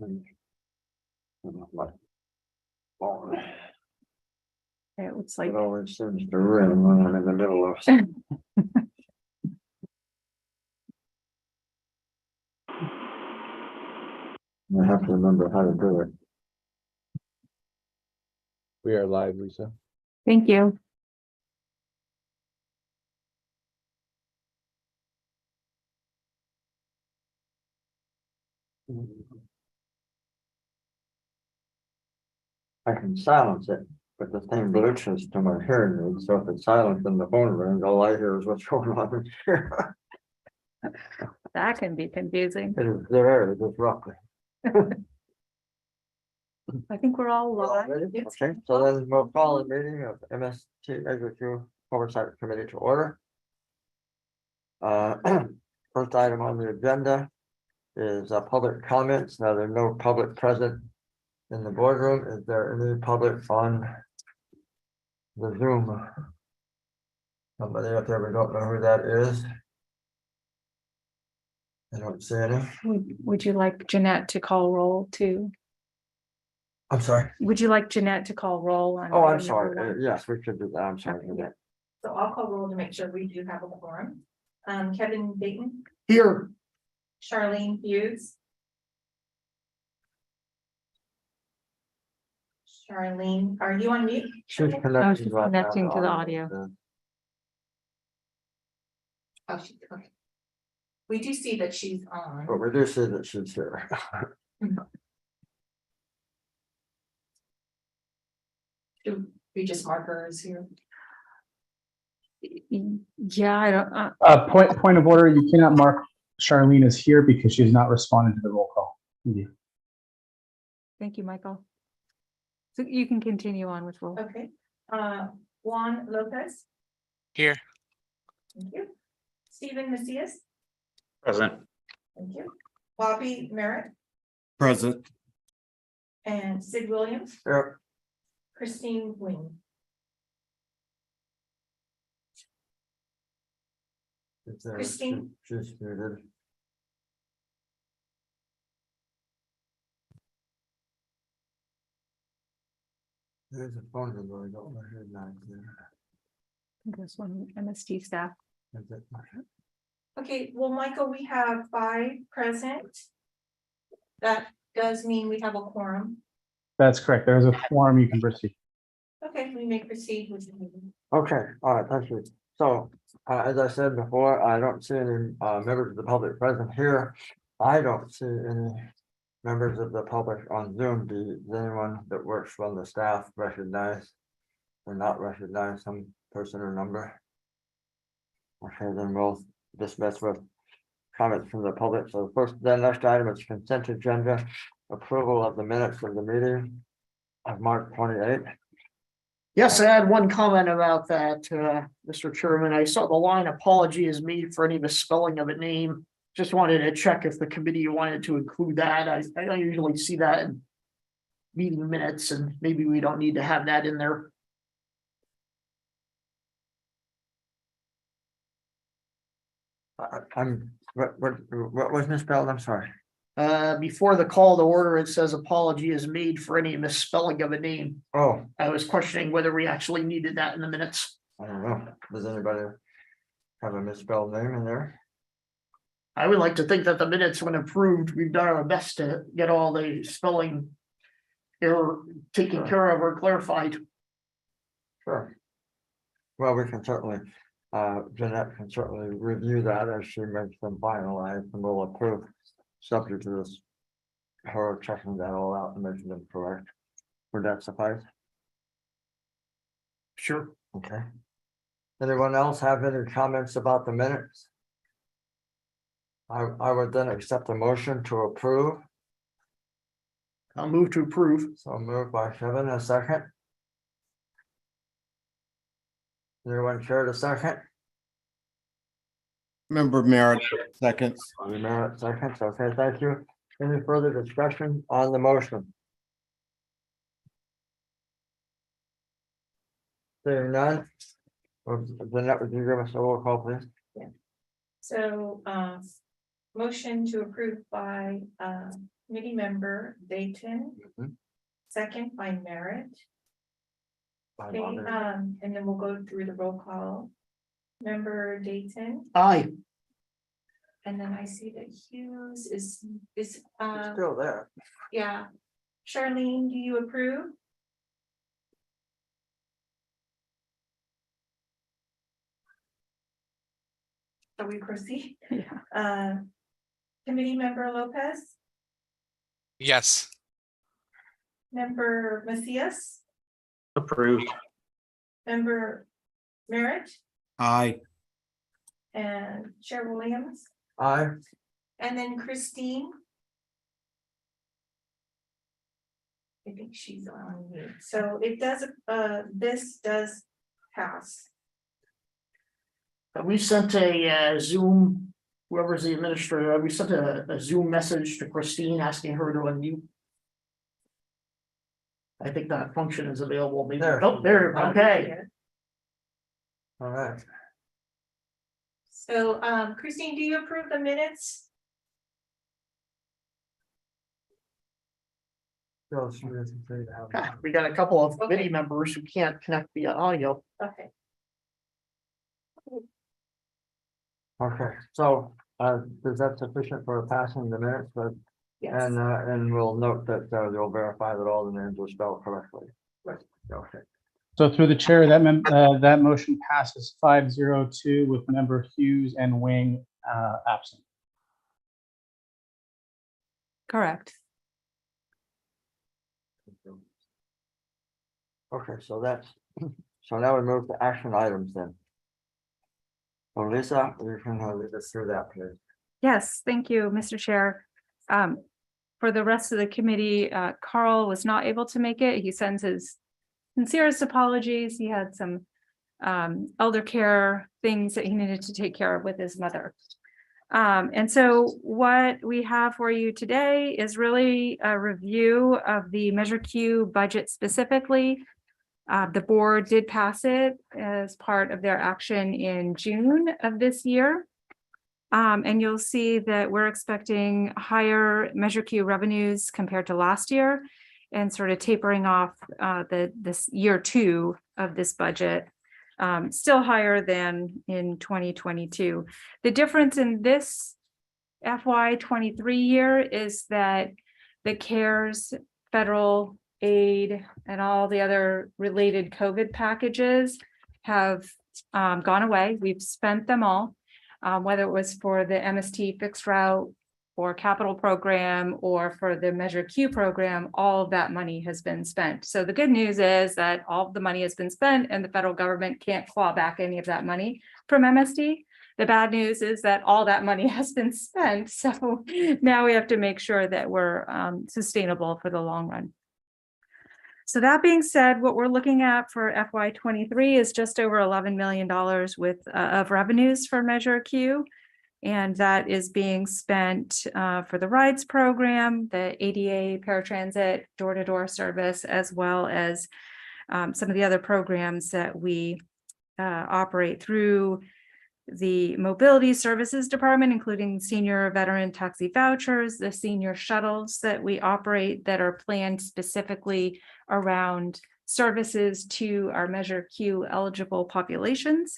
It looks like It always seems to ring when I'm in the middle of something. I have to remember how to do it. We are live, Lisa. thank you. I can silence it, but the thing glitches to my hearing aid, so if it's silent and the phone rings, all I hear is what's going on here. That can be confusing. It is very disruptive. I think we're all live. Okay, so then we'll call the meeting of MST Agricultural Oversight Committee to order. First item on the agenda is public comments. Now, there's no public present in the boardroom. Is there any public on the Zoom? Somebody out there, we don't know who that is. I don't see any. Would you like Jeanette to call roll too? I'm sorry. Would you like Jeanette to call roll? on Oh, I'm item number sorry. one? Yes, we should do that. I'm sorry for Okay. that. So I'll call roll to make sure we do have a quorum. Kevin Dayton, Here. Charlene Hughes. Charlene, are you on mute? She's Oh, connecting. she's right now connecting to the audio. Oh, she's okay. We do see that she's on. But we do see that she's here. Do we just mark her as here? Yeah, I don't, Point of order, you cannot mark Charlene as here because she has not responded to the roll call. Thank you. thank you, Michael. So you can continue on with roll. Okay, Juan Lopez, Here. thank you. Stephen Macias, Present. thank you. Bobby Merritt Present. and Sid Williams, Yep. Christine Wing. It's there. Christine? She's muted. There's a phone number. I don't recognize there. This one, MST staff. Is it? Okay, well, Michael, we have 5 present. That does mean we have a quorum. That's correct. There is a form you can proceed. Okay, we may proceed with the meeting. Okay, all right, thank you. So, as I said before, I don't see any members of the public present here. I don't see any members of the public on Zoom. Does anyone that works from the staff recognize or not recognize some person or number? Okay, then we'll dismiss with comments from the public. So the next item is consent agenda, approval of the minutes of the meeting of March 28th. Yes, I had one comment about that, Mr. Chairman. I saw the line apology is made for any misspelling of a name. Just wanted to check if the committee wanted to include that. I don't usually see that in meeting minutes, and maybe we don't need to have that in there. What was misspelled? I'm sorry. Before the call to order, it says apology is made for any misspelling of a name. Oh, I was questioning whether we actually needed that in the minutes. I don't know. Does anybody have a misspelled name in there? I would like to think that the minutes, when approved, we've done our best to get all the spelling error taken care of or clarified. Sure. Well, we can certainly, Jeanette can certainly review that as she makes them finalized, and we'll approve subject to this. Her checking that all out and making them correct. Would that suffice? Sure. Okay. Anyone else have any comments about the minutes? I would then accept a motion to approve. I'll move to approve. So moved by Kevin, a second. Anyone care to second? Member Merritt, seconds. Merit seconds, okay, thank you. Any further discussion on the motion? Seeing none. Jeanette, would you give us a roll call, please? So, motion to approve by committee member Dayton. Mhm. Second by Merritt. By Okay, Robert. and then we'll go through the roll call. Member Dayton, Aye. and then I see that Hughes is, It's still there. yeah. Charlene, do you approve? Shall we proceed? Yeah. Committee member Lopez, Yes. member Macias, Approved. member Merritt, Aye. and Chair Williams, Aye. and then Christine. I think she's on mute, so it does, this does pass. We sent a Zoom, whoever's the administrator, we sent a Zoom message to Christine asking her to unmute. I think that function is available. Maybe, There. oh, there, okay. All right. So, Christine, do you approve the minutes? Still, she doesn't say to have- Ah, we got a couple of committee Okay. members who can't connect via audio. Okay. Okay, so, is that sufficient for passing the minutes, but, Yes. and we'll note that, you'll verify that all the names were spelled correctly. Right. Okay, So through the chair, that motion passes 502 with member Hughes and Wing absent. Correct. okay, so that's, so now we move to action items then. So Lisa, you can lead us through that, please. Yes, thank you, Mr. Chair. For the rest of the committee, Carl was not able to make it. He sends his sincerest apologies. He had some elder care things that he needed to take care of with his mother. And so what we have for you today is really a review of the Measure Q budget specifically. The board did pass it as part of their action in June of this year. And you'll see that we're expecting higher Measure Q revenues compared to last year and sort of tapering off this year two of this budget, still higher than in 2022. The difference in this FY23 year is that the CARES federal aid and all the other related COVID packages have gone away. We've spent them all. Whether it was for the MST fixed route or capital program or for the Measure Q program, all of that money has been spent. So the good news is that all of the money has been spent and the federal government can't claw back any of that money from MST. The bad news is that all that money has been spent. So now we have to make sure that we're sustainable for the long run. So that being said, what we're looking at for FY23 is just over $11 million of revenues for Measure Q. And that is being spent for the rides program, the ADA paratransit door-to-door service, as well as some of the other programs that we operate through the mobility services department, including senior veteran taxi vouchers, the senior shuttles that we operate that are planned specifically around services to our Measure Q eligible populations,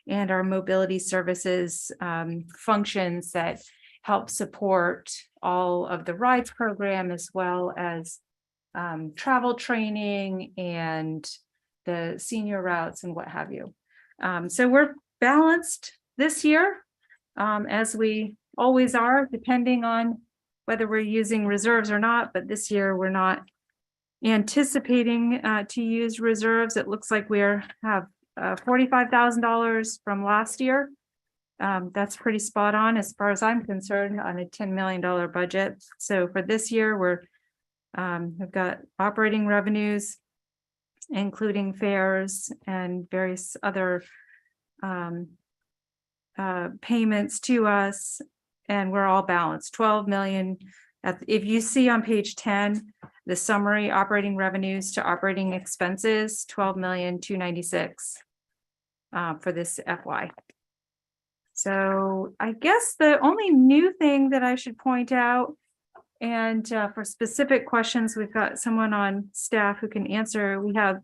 and our mobility services functions that help support all of the rides program, as well as travel training and the senior routes and what have you. So we're balanced this year, as we always are, depending on whether we're using reserves or not. But this year we're not anticipating to use reserves. It looks like we have $45,000 from last year. That's pretty spot on as far as I'm concerned on a $10 million budget. So for this year, we've got operating revenues, including fares and various other payments to us, and we're all balanced. 12 million. If you see on page 10, the summary operating revenues to operating expenses, 12,296,000 for this FY. So I guess the only new thing that I should point out, and for specific questions, we've got someone on staff who can answer. We have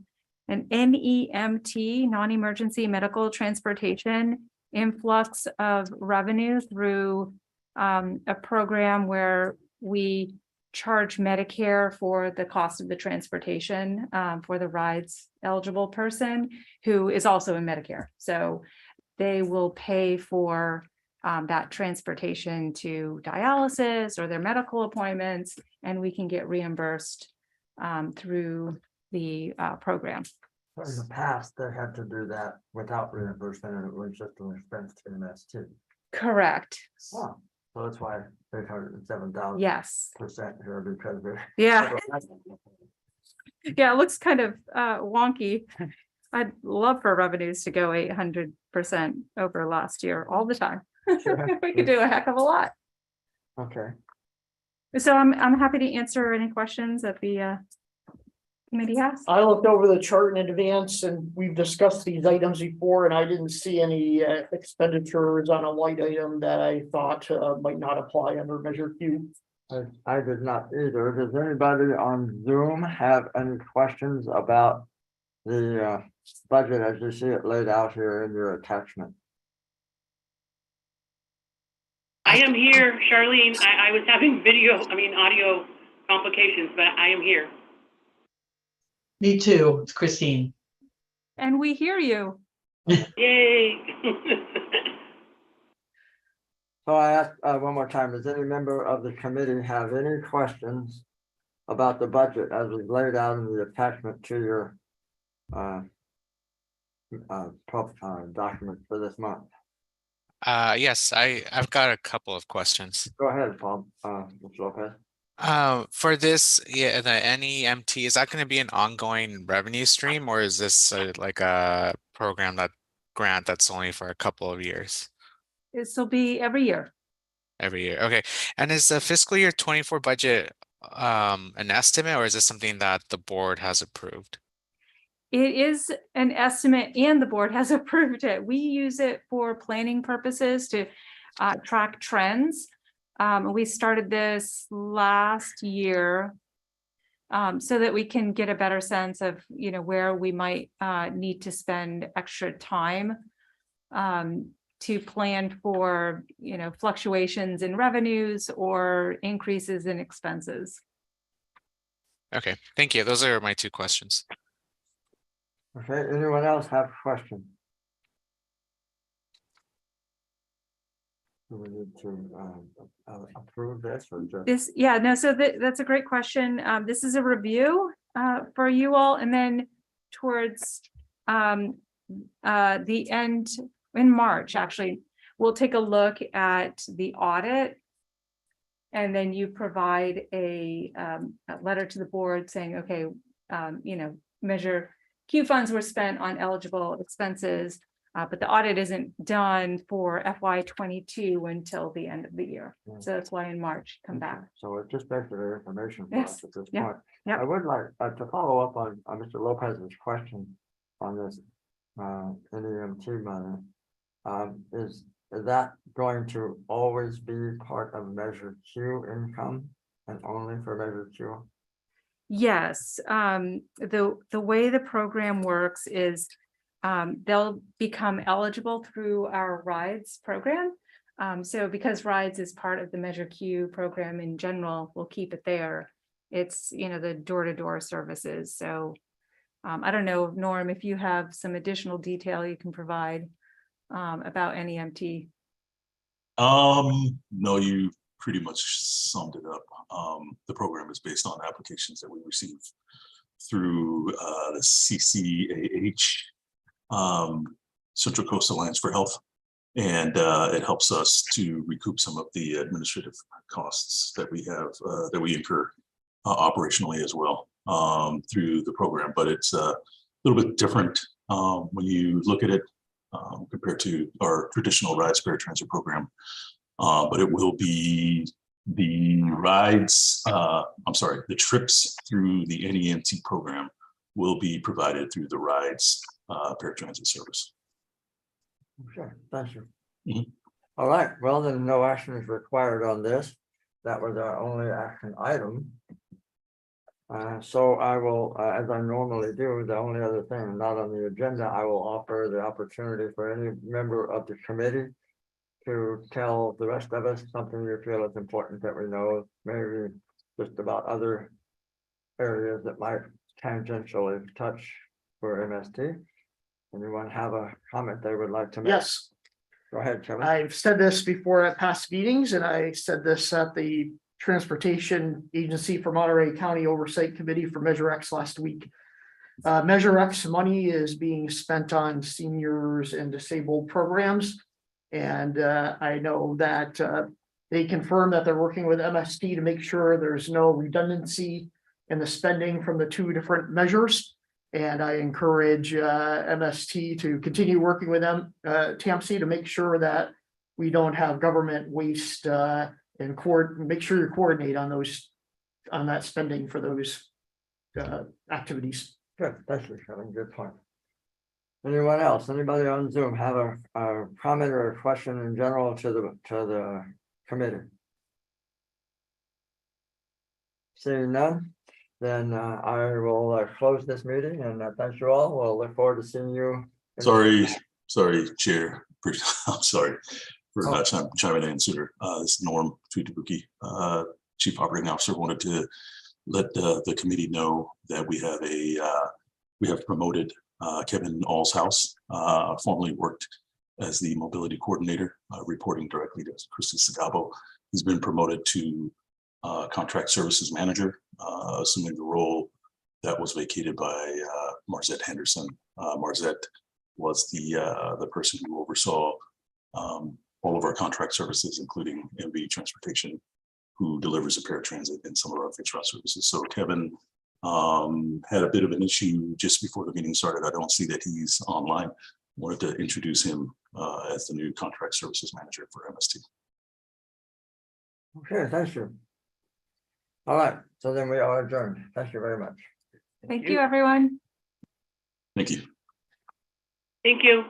an NEMT, non-emergency medical transportation influx of revenue through a program where we charge Medicare for the cost of the transportation for the rides eligible person who is also in Medicare. So they will pay for that transportation to dialysis or their medical appointments, and we can get reimbursed through the program. In the past, they had to do that without reimbursement, and it was just an expense to MST. Correct. Oh, so that's why 807,000% Yes. here, because they're. Yeah. Yeah, it looks kind of wonky. I'd love for revenues to go 800% over last year all the time. Sure. We could do a heck of a lot. Okay, So I'm happy to answer any questions that the committee has. I looked over the chart in advance and we've discussed these items before and I didn't see any expenditures on a light item that I thought might not apply under Measure Q. I did not either. Does anybody on Zoom have any questions about the budget as you see it laid out here in your attachment? I am here, Charlene. I was having audio complications, but I am here. Me too. It's Christine. And we hear you. Yay. So I asked one more time, does any member of the committee have any questions about the budget as was laid out in the attachment to your document for this month? Yes, I've got a couple of questions. Go ahead, Paul, Mr. Lopez. For this, yeah, the NEMT, is that going to be an ongoing revenue stream, or is this like a grant that's only for a couple of years? This will be every year. Every year. Okay. And is the fiscal year 24 budget an estimate, or is this something that the board has approved? It is an estimate and the board has approved it. We use it for planning purposes to track trends. We started this last year so that we can get a better sense of, where we might need to spend extra time to plan for, fluctuations in revenues or increases in expenses. Okay, thank you. Those are my two questions. Okay, anyone else have questions? Do we need to approve this or just? So that's a great question. This is a review for you all, and then towards the end in March, actually, we'll take a look at the audit. And then you provide a letter to the board saying, okay, Measure Q funds were spent on eligible expenses, but the audit isn't done for FY22 until the end of the year. Yeah. So that's why in March, come back. So it's just basically information for Yes. us at this Yeah. point. Yeah. I would like to follow up on Mr. Lopez's question on this NEMT money. Is that going to always be part of Measure Q income and only for Measure Q? Yes, the way the program works is they'll become eligible through our rides program. So because rides is part of the Measure Q program in general, we'll keep it there. It's, the door-to-door services. So I don't know, Norm, if you have some additional detail you can provide about NEMT. No, you pretty much summed it up. The program is based on applications that we receive through the CCAH, Central Coast Alliance for Health, and it helps us to recoup some of the administrative costs that we have that we incur operationally as well through the program. But it's a little bit different when you look at it compared to our traditional ride spare transfer program. But it will be the rides, the trips through the NEMT program will be provided through the rides paratransit service. Sure, thank you. All right, well, then no action is required on this. That was our only action item. So I will, as I normally do, the only other thing not on the agenda, I will offer the opportunity for any member of the committee to tell the rest of us something you feel is important that we know, maybe just about other areas that might tangentially touch for MST. Anyone have a comment they would like to make? Yes, Go ahead, Kevin. I've said this before at past meetings, and I said this at the Transportation Agency for Monterey County Oversight Committee for Measure X last week. Measure X money is being spent on seniors and disabled programs. And I know that they confirm that they're working with MST to make sure there's no redundancy in the spending from the two different measures. And I encourage MST to continue working with them, TAMC, to make sure that we don't have government waste and make sure you coordinate on those, on that spending for those activities. Good, thank you, Kevin, good point. Anyone else, anybody on Zoom have a comment or a question in general to the committee? Seeing none, then I will close this meeting and thank you all. We'll look forward to seeing you. Sorry, Chair. I'm sorry for not chiming in sooner. This is Norm Tuitabuki, Chief Operating Officer. Wanted to let the committee know that we have promoted Kevin Allshouse, formerly worked as the mobility coordinator, reporting directly to Christy Sagabo. He's been promoted to contract services manager, assuming the role that was vacated by Marzette Henderson. Marzette was the person who oversaw all of our contract services, including MV Transportation, who delivers a paratransit and some of our fixed route services. So Kevin had a bit of an issue just before the meeting started. I don't see that he's online. Wanted to introduce him as the new contract services manager for MST. Okay, thank you. All right, so then we are adjourned. Thank you very much. Thank you, everyone. Thank you. Thank you.